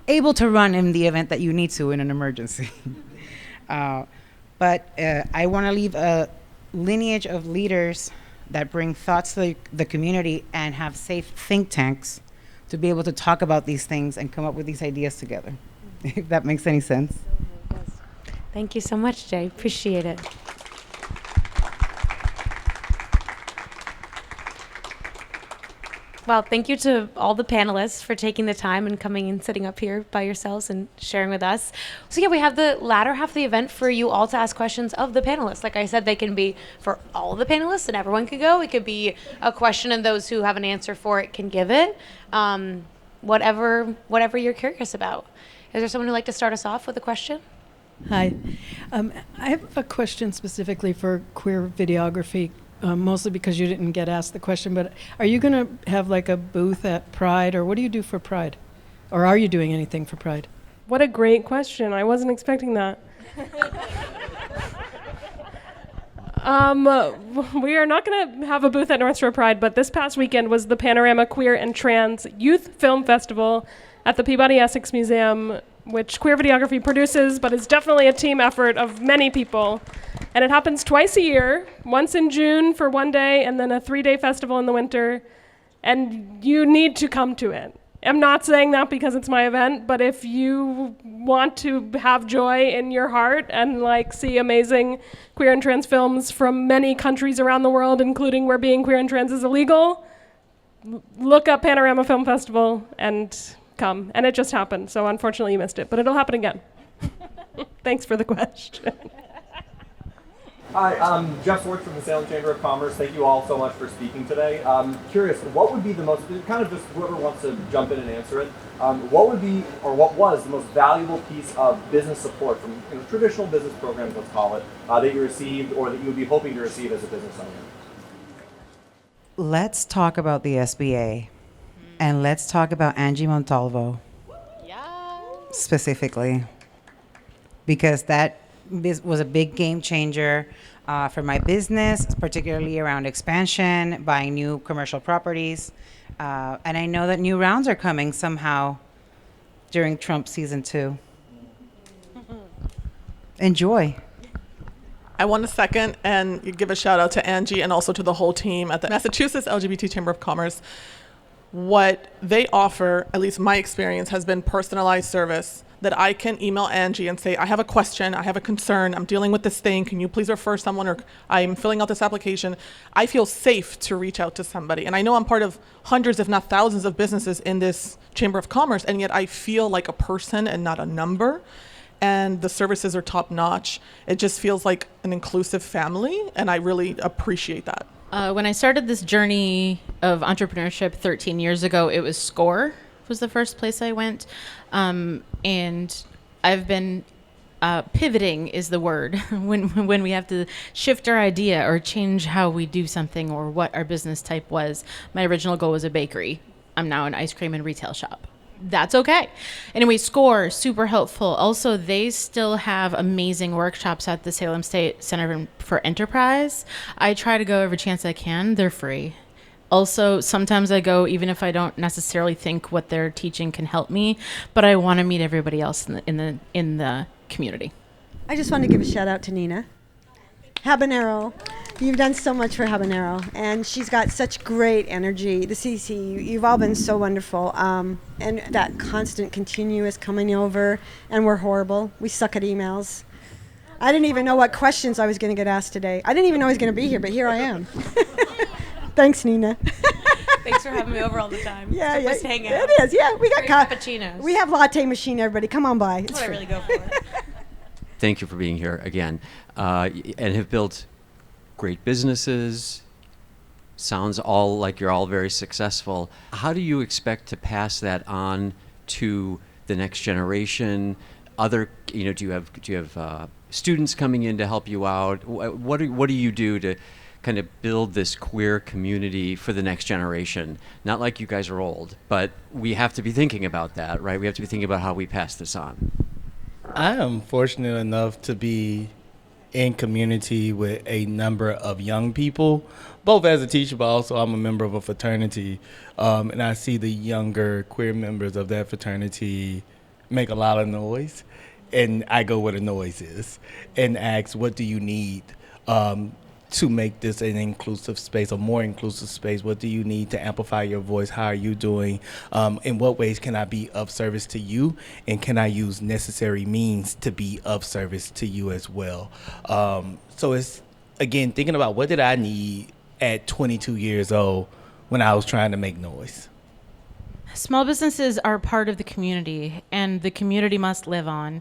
Able to run in the event that you need to in an emergency. But I want to leave a lineage of leaders that bring thoughts to the community and have safe think tanks to be able to talk about these things and come up with these ideas together. If that makes any sense. Thank you so much, Jay. Appreciate it. Well, thank you to all the panelists for taking the time and coming and sitting up here by yourselves and sharing with us. So yeah, we have the latter half of the event for you all to ask questions of the panelists. Like I said, they can be for all of the panelists and everyone could go. It could be a question and those who have an answer for it can give it. Whatever you're curious about. Is there someone who'd like to start us off with a question? Hi. I have a question specifically for queer videography. Mostly because you didn't get asked the question, but are you going to have like a booth at Pride, or what do you do for Pride? Or are you doing anything for Pride? What a great question. I wasn't expecting that. We are not going to have a booth at North Shore Pride, but this past weekend was the Panorama Queer and Trans Youth Film Festival at the Peabody Essex Museum, which Queer Videography produces, but is definitely a team effort of many people. And it happens twice a year, once in June for one day, and then a 3-day festival in the winter. And you need to come to it. I'm not saying that because it's my event, but if you want to have joy in your heart and like see amazing queer and trans films from many countries around the world, including where being queer and trans is illegal, look up Panorama Film Festival and come. And it just happened, so unfortunately you missed it, but it'll happen again. Thanks for the question. Hi, I'm Jeff Swartz from the Salem Chamber of Commerce. Thank you all so much for speaking today. Curious, what would be the most, kind of just whoever wants to jump in and answer it, what would be, or what was the most valuable piece of business support from traditional business programs, let's call it, that you received or that you would be hoping to receive as a business owner? Let's talk about the SBA, and let's talk about Angie Montalvo. Specifically, because that was a big game changer for my business, particularly around expansion, buying new commercial properties. And I know that new rounds are coming somehow during Trump season 2. Enjoy. I want to second and give a shout out to Angie and also to the whole team at the Massachusetts LGBT Chamber of Commerce. What they offer, at least my experience, has been personalized service that I can email Angie and say, I have a question, I have a concern, I'm dealing with this thing, can you please refer someone, or I'm filling out this application. I feel safe to reach out to somebody. And I know I'm part of hundreds, if not thousands of businesses in this Chamber of Commerce, and yet I feel like a person and not a number. And the services are top notch. It just feels like an inclusive family, and I really appreciate that. When I started this journey of entrepreneurship 13 years ago, it was SCORE was the first place I went. And I've been pivoting is the word when we have to shift our idea or change how we do something or what our business type was. My original goal was a bakery. I'm now an ice cream and retail shop. That's okay. Anyway, SCORE, super helpful. Also, they still have amazing workshops at the Salem State Center for Enterprise. I try to go every chance I can. They're free. Also, sometimes I go even if I don't necessarily think what they're teaching can help me, but I want to meet everybody else in the community. I just want to give a shout out to Nina. Habanero. You've done so much for Habanero, and she's got such great energy. The CDC, you've all been so wonderful, and that constant, continuous coming over, and we're horrible. We suck at emails. I didn't even know what questions I was going to get asked today. I didn't even know I was going to be here, but here I am. Thanks, Nina. Thanks for having me over all the time. Yeah, it's yeah. Just hang out. It is, yeah. We got cappuccinos. We have latte machine, everybody. Come on by. That's what I really go for. Thank you for being here again, and have built great businesses. Sounds all like you're all very successful. How do you expect to pass that on to the next generation? Do you have students coming in to help you out? What do you do to kind of build this queer community for the next generation? Not like you guys are old, but we have to be thinking about that, right? We have to be thinking about how we pass this on. I am fortunate enough to be in community with a number of young people, both as a teacher, but also I'm a member of a fraternity. And I see the younger queer members of that fraternity make a lot of noise. And I go where the noise is and ask, what do you need to make this an inclusive space, a more inclusive space? What do you need to amplify your voice? How are you doing? In what ways can I be of service to you? And can I use necessary means to be of service to you as well? So it's, again, thinking about what did I need at 22 years old when I was trying to make noise? Small businesses are part of the community, and the community must live on.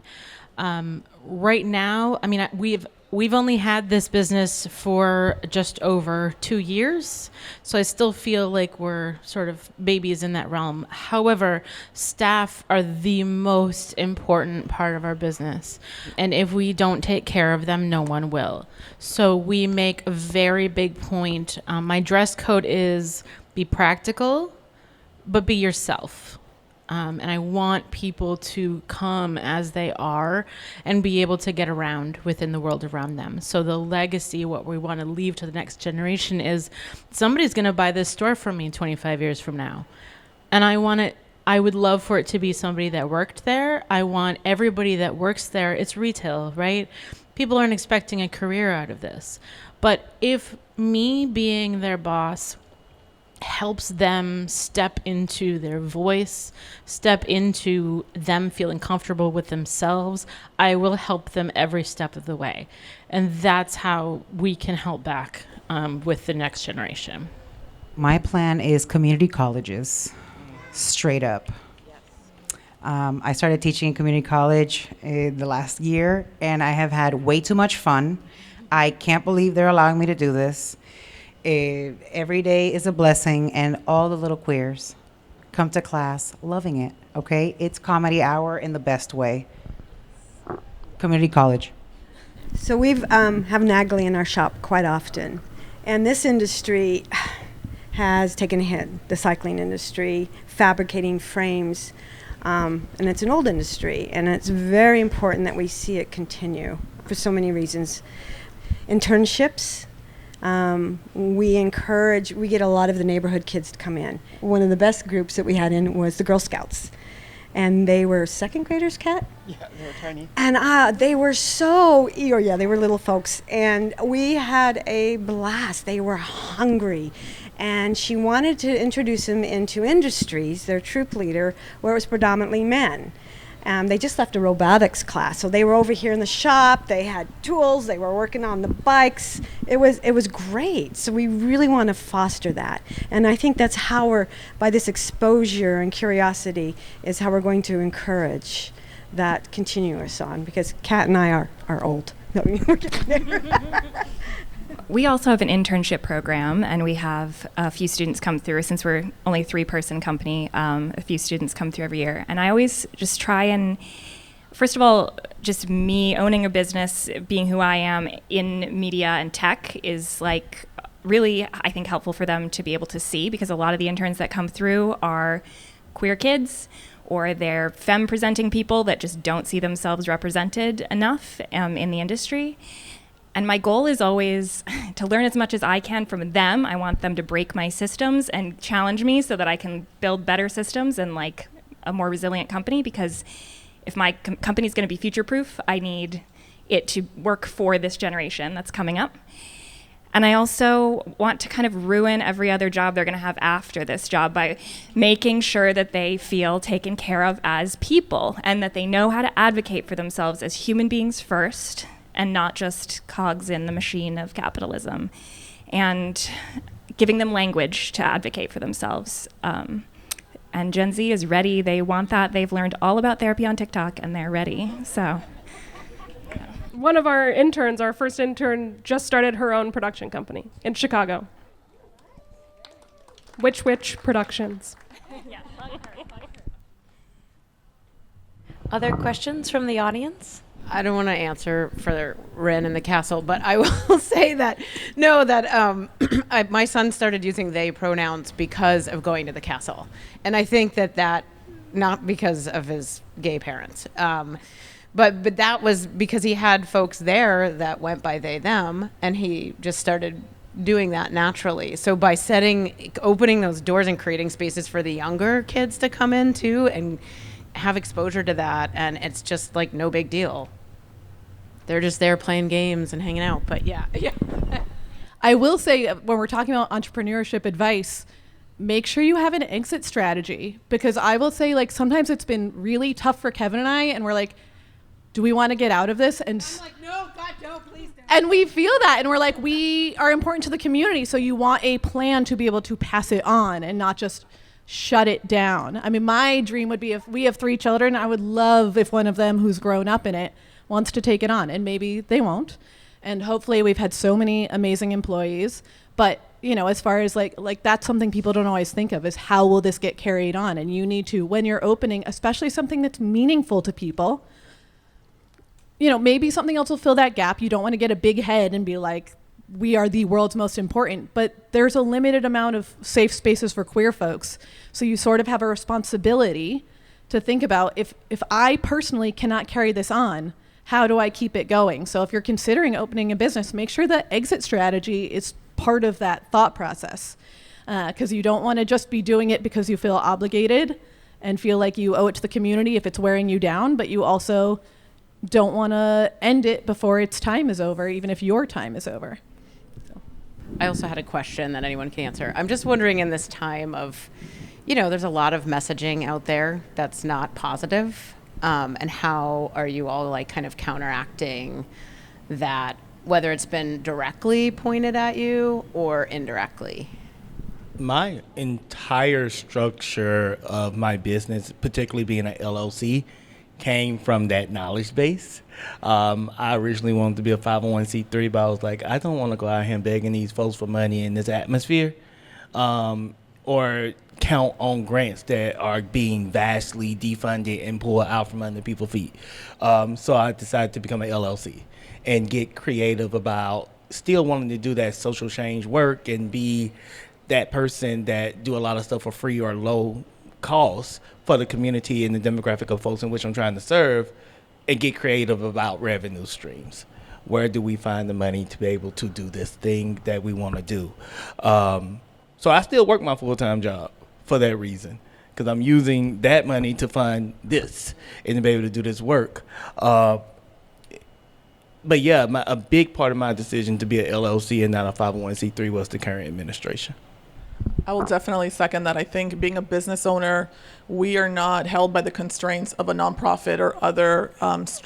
Right now, I mean, we've only had this business for just over 2 years, so I still feel like we're sort of babies in that realm. However, staff are the most important part of our business, and if we don't take care of them, no one will. So we make a very big point. My dress code is be practical, but be yourself. And I want people to come as they are and be able to get around within the world around them. So the legacy, what we want to leave to the next generation is somebody's going to buy this store from me 25 years from now. And I would love for it to be somebody that worked there. I want everybody that works there, it's retail, right? People aren't expecting a career out of this. But if me being their boss helps them step into their voice, step into them feeling comfortable with themselves, I will help them every step of the way. And that's how we can help back with the next generation. My plan is community colleges, straight up. I started teaching in community college the last year, and I have had way too much fun. I can't believe they're allowing me to do this. Every day is a blessing, and all the little queers come to class loving it, okay? It's comedy hour in the best way. Community college. So we've have Naggly in our shop quite often, and this industry has taken a hit. The cycling industry, fabricating frames, and it's an old industry, and it's very important that we see it continue for so many reasons. Internships. We get a lot of the neighborhood kids to come in. One of the best groups that we had in was the Girl Scouts. And they were second graders, Kat? Yeah, they were tiny. And they were so eager. Yeah, they were little folks. And we had a blast. They were hungry. And she wanted to introduce them into industries, their troop leader, where it was predominantly men. They just left a robotics class. So they were over here in the shop. They had tools. They were working on the bikes. It was great. So we really want to foster that. And I think that's how we're, by this exposure and curiosity, is how we're going to encourage that continuous on. Because Kat and I are old. No, we're getting there. We also have an internship program, and we have a few students come through. Since we're only a 3-person company, a few students come through every year. And I always just try and, first of all, just me owning a business, being who I am in media and tech is like really, I think, helpful for them to be able to see, because a lot of the interns that come through are queer kids, or they're femme-presenting people that just don't see themselves represented enough in the industry. And my goal is always to learn as much as I can from them. I want them to break my systems and challenge me so that I can build better systems and like a more resilient company, because if my company is going to be future-proof, I need it to work for this generation that's coming up. And I also want to kind of ruin every other job they're going to have after this job by making sure that they feel taken care of as people and that they know how to advocate for themselves as human beings first, and not just cogs in the machine of capitalism, and giving them language to advocate for themselves. And Gen Z is ready. They want that. They've learned all about therapy on TikTok, and they're ready. So, One of our interns, our first intern, just started her own production company in Chicago. Witch Productions. Other questions from the audience? I don't want to answer for Ren and the castle, but I will say that, no, that my son started using they pronouns because of going to the castle. And I think that not because of his gay parents, but that was because he had folks there that went by they, them, and he just started doing that naturally. So by opening those doors and creating spaces for the younger kids to come in too and have exposure to that, and it's just like no big deal. They're just there playing games and hanging out. But yeah. I will say, when we're talking about entrepreneurship advice, make sure you have an exit strategy, because I will say, like, sometimes it's been really tough for Kevin and I, and we're like, do we want to get out of this? And I'm like, no, God, no, please don't. And we feel that, and we're like, we are important to the community, so you want a plan to be able to pass it on and not just shut it down. I mean, my dream would be, if we have 3 children, I would love if one of them who's grown up in it wants to take it on, and maybe they won't. And hopefully we've had so many amazing employees, but you know, as far as like that's something people don't always think of, is how will this get carried on? And you need to, when you're opening, especially something that's meaningful to people, you know, maybe something else will fill that gap. You don't want to get a big head and be like, we are the world's most important, but there's a limited amount of safe spaces for queer folks. So you sort of have a responsibility to think about, if I personally cannot carry this on, how do I keep it going? So if you're considering opening a business, make sure that exit strategy is part of that thought process, because you don't want to just be doing it because you feel obligated and feel like you owe it to the community if it's wearing you down, but you also don't want to end it before its time is over, even if your time is over. I also had a question that anyone can answer. I'm just wondering, in this time of, you know, there's a lot of messaging out there that's not positive. And how are you all like kind of counteracting that, whether it's been directly pointed at you or indirectly? My entire structure of my business, particularly being an LLC, came from that knowledge base. I originally wanted to be a 501c3, but I was like, I don't want to go out here and begging these folks for money in this atmosphere, or count on grants that are being vastly defunded and pulled out from under people's feet. So I decided to become an LLC and get creative about still wanting to do that social change work and be that person that do a lot of stuff for free or low cost for the community and the demographic of folks in which I'm trying to serve, and get creative about revenue streams. Where do we find the money to be able to do this thing that we want to do? So I still work my full-time job for that reason, because because I'm using that money to fund this and to be able to do this work. But yeah, a big part of my decision to be an LLC and not a 501c3 was the current administration. I will definitely second that. I think being a business owner, we are not held by the constraints of a nonprofit or other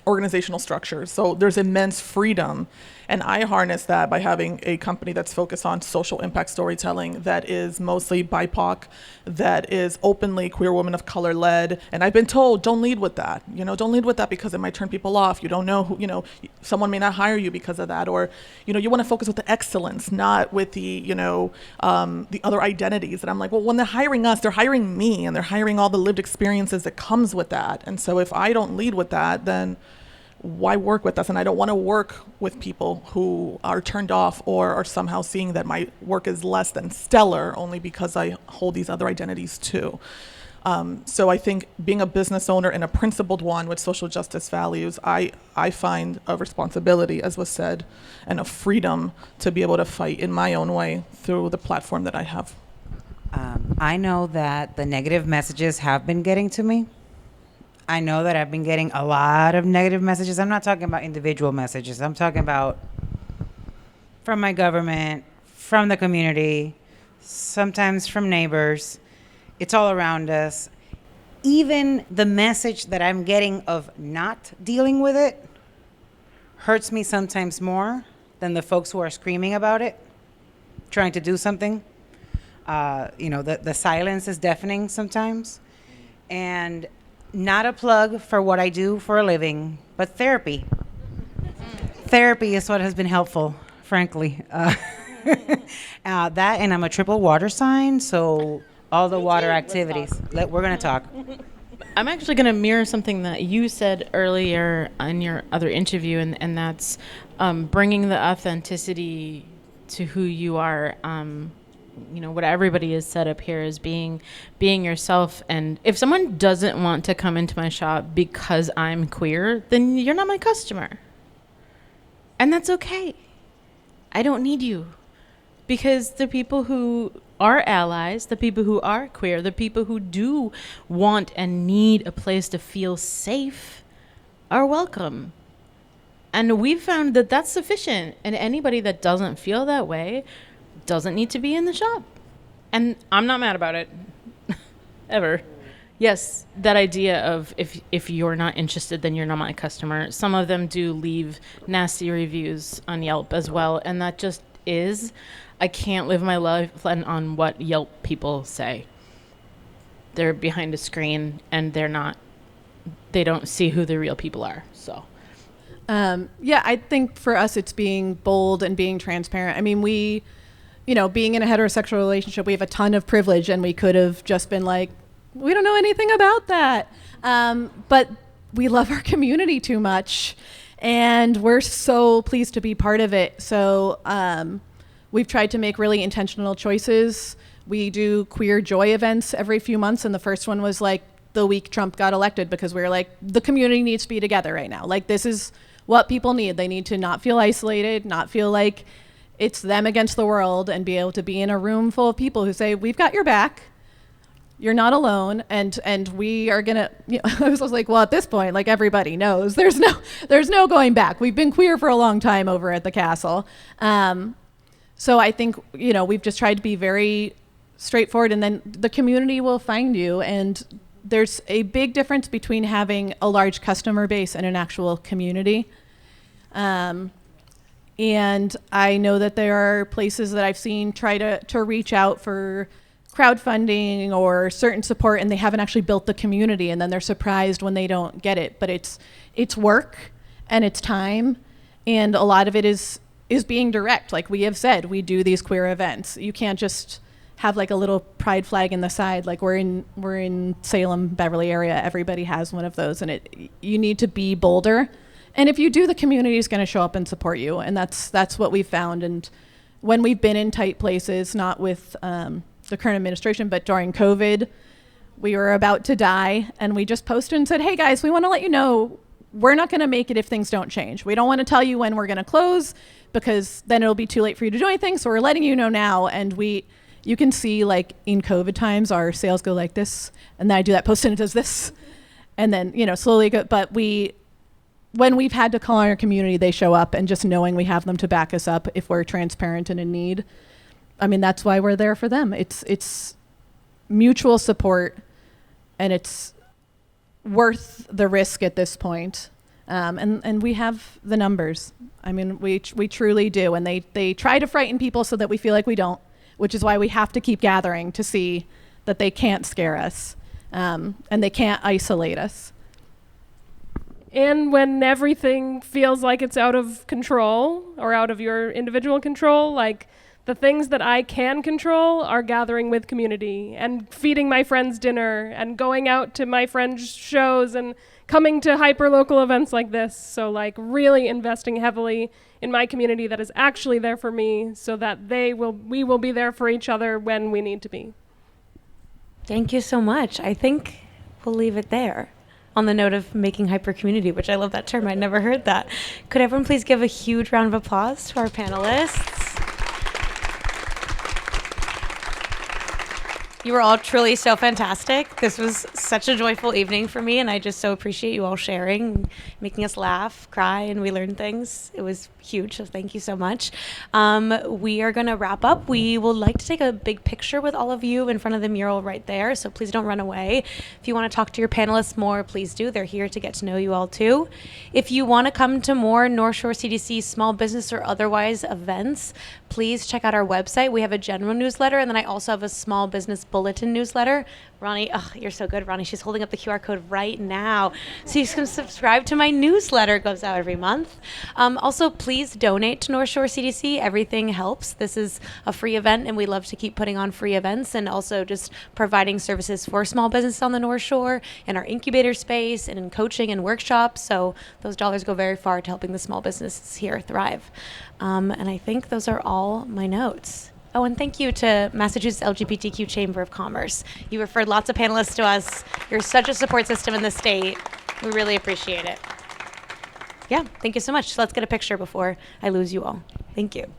organizational structures. So there's immense freedom. And I harness that by having a company that's focused on social impact storytelling, that is mostly BIPOC, that is openly queer women of color led. And I've been told, don't lead with that. Don't lead with that because it might turn people off. You don't know who, someone may not hire you because of that. Or, you want to focus with the excellence, not with the, the other identities. And I'm like, well, when they're hiring us, they're hiring me, and they're hiring all the lived experiences that comes with that. And so if I don't lead with that, then why work with us? And I don't want to work with people who are turned off or are somehow seeing that my work is less than stellar only because I hold these other identities too. So I think being a business owner and a principled one with social justice values, I find a responsibility, as was said, and a freedom to be able to fight in my own way through the platform that I have. I know that the negative messages have been getting to me. I know that I've been getting a lot of negative messages. I'm not talking about individual messages. I'm talking about from my government, from the community, sometimes from neighbors. It's all around us. Even the message that I'm getting of not dealing with it hurts me sometimes more than the folks who are screaming about it, trying to do something. The silence is deafening sometimes. And not a plug for what I do for a living, but therapy. Therapy is what has been helpful, frankly. That, and I'm a triple water sign, so all the water activities. We're going to talk. I'm actually going to mirror something that you said earlier in your other interview, and that's bringing the authenticity to who you are. What everybody has set up here is being yourself. And if someone doesn't want to come into my shop because I'm queer, then you're not my customer. And that's okay. I don't need you. Because the people who are allies, the people who are queer, the people who do want and need a place to feel safe are welcome. And we've found that that's sufficient. And anybody that doesn't feel that way doesn't need to be in the shop. And I'm not mad about it. Ever. Yes, that idea of if you're not interested, then you're not my customer. Some of them do leave nasty reviews on Yelp as well, and that just is. I can't live my life on what Yelp people say. They're behind a screen, and they don't see who the real people are, so. I think for us it's being bold and being transparent. I mean, being in a heterosexual relationship, we have a ton of privilege, and we could have just been like, we don't know anything about that. But we love our community too much, and we're so pleased to be part of it. So we've tried to make really intentional choices. We do queer joy events every few months, and the first one was like the week Trump got elected, because we were like, the community needs to be together right now. Like, this is what people need. They need to not feel isolated, not feel like it's them against the world, and be able to be in a room full of people who say, we've got your back. You're not alone. And we are going to, I was like, well, at this point, like, everybody knows there's no going back. We've been queer for a long time over at the castle. So I think, we've just tried to be very straightforward, and then the community will find you. And there's a big difference between having a large customer base and an actual community. And I know that there are places that I've seen try to reach out for crowdfunding or certain support, and they haven't actually built the community, and then they're surprised when they don't get it. But it's work, and it's time, and a lot of it is being direct. Like we have said, we do these queer events. You can't just have like a little pride flag in the side. Like we're in Salem, Beverly area. Everybody has one of those, and you need to be bolder. And if you do, the community is going to show up and support you. And that's what we've found. And when we've been in tight places, not with the current administration, but during COVID, we were about to die. And we just posted and said, hey, guys, we want to let you know we're not going to make it if things don't change. We don't want to tell you when we're going to close, because then it'll be too late for you to do anything. So we're letting you know now. And you can see like in COVID times, our sales go like this, and then I do that post and it does this, and then, you know, slowly go, but when we've had to call on our community, they show up, and just knowing we have them to back us up if we're transparent and in need. I mean, that's why we're there for them. It's mutual support, and it's worth the risk at this point. And we have the numbers. I mean, we truly do. And they try to frighten people so that we feel like we don't, which is why we have to keep gathering to see that they can't scare us, and they can't isolate us. And when everything feels like it's out of control or out of your individual control, like the things that I can control are gathering with community and feeding my friends dinner and going out to my friends' shows and coming to hyper-local events like this. So like really investing heavily in my community that is actually there for me so that we will be there for each other when we need to be. Thank you so much. I think we'll leave it there on the note of making hyper community, which I love that term. I'd never heard that. Could everyone please give a huge round of applause to our panelists? You were all truly so fantastic. This was such a joyful evening for me, and I just so appreciate you all sharing, making us laugh, cry, and we learned things. It was huge, so thank you so much. We are going to wrap up. We would like to take a big picture with all of you in front of the mural right there, so please don't run away. If you want to talk to your panelists more, please do. They're here to get to know you all too. If you want to come to more North Shore CDC small business or otherwise events, please check out our website. We have a general newsletter, and then I also have a small business bulletin newsletter. Ronnie, oh, you're so good, Ronnie. She's holding up the QR code right now. So you can subscribe to my newsletter. It goes out every month. Also, please donate to North Shore CDC. Everything helps. This is a free event, and we love to keep putting on free events and also just providing services for small business on the North Shore in our incubator space and in coaching and workshops. So those dollars go very far to helping the small businesses here thrive. And I think those are all my notes. Oh, and thank you to Massachusetts LGBTQ Chamber of Commerce. You referred lots of panelists to us. You're such a support system in the state. We really appreciate it. Yeah, thank you so much. So let's get a picture before I lose you all. Thank you.